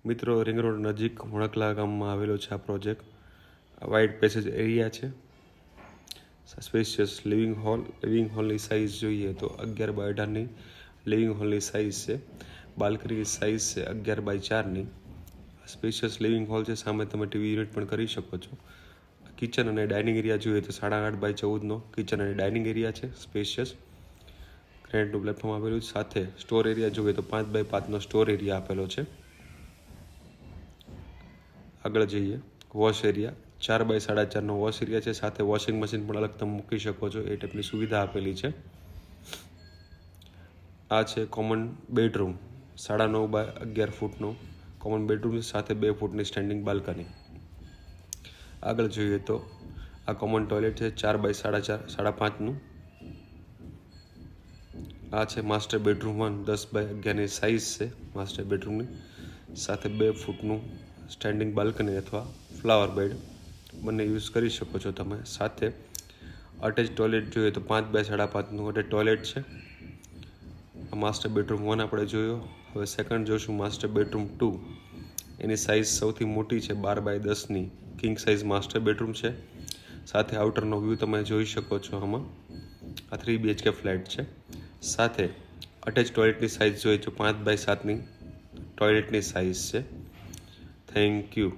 મિત્રો, ring road નજીક વણકલા ગામમાં આવેલો છે આ પ્રોજેક્ટ. વાઇડ પેસેજ એરિયા છે, સ્પેશિયસ લિવિંગ હોલની સાઇઝ જોઈએ તો 11x18ની લિવિંગ હોલની સાઇઝ છે. બાલ્કનીની સાઇઝ છે 11x4ની. સ્પેશિયસ લિવિંગ હોલ છે, સામે તમે ટીવી યુનિટ પણ કરી શકો છો. કિચન અને ડાઇનિંગ એરિયા જોઈએ તો 8.5x14નો કિચન અને ડાઇનિંગ એરિયા છે, સ્પેશિયસ. ગ્રેનાઇટનું પ્લેટફોર્મ આપેલું છે. સાથે સ્ટોર એરિયા જોઈએ તો 5x5નો સ્ટોર એરિયા આપેલો છે. આગળ જઈએ, વોશ એરિયા 4x4.5નો વોશ એરિયા છે. સાથે વોશિંગ મશીન પણ અલગ તમે મૂકી શકો છો, એ ટાઈપની સુવિધા આપેલી છે. આ છે કોમન બેડરૂમ, 9.5x11 ફૂટનો કોમન બેડરૂમ સાથે 2 ફૂટની સ્ટેન્ડિંગ બાલ્કની. આગળ જોઈએ તો આ કોમન ટોયલેટ છે 4x4.5નું. આ છે માસ્ટર બેડરૂમ 1, 10x11ની સાઇઝ છે માસ્ટર બેડરૂમની. સાથે 2 ફૂટનું સ્ટેન્ડિંગ બાલ્કની અથવા ફ્લાવર બેડ બંને યુઝ કરી શકો છો તમે. સાથે અટેચ ટોયલેટ જોઈએ તો 5x5.5નું અટેચ ટોયલેટ છે. માસ્ટર બેડરૂમ 1 આપણે જોયો. હવે સેકન્ડ જોશું માસ્ટર બેડરૂમ 2. એની સાઇઝ સૌથી મોટી છે 12x10ની કિંગ સાઇઝ માસ્ટર બેડરૂમ છે. સાથે આઉટરનો વ્યૂ તમે જોઈ શકો છો. આમાં આ 3 BHK ફ્લેટ છે. સાથે અટેચ ટોયલેટની સાઇઝ જોઈએ તો 5x7ની ટોયલેટની સાઇઝ છે. Thank you.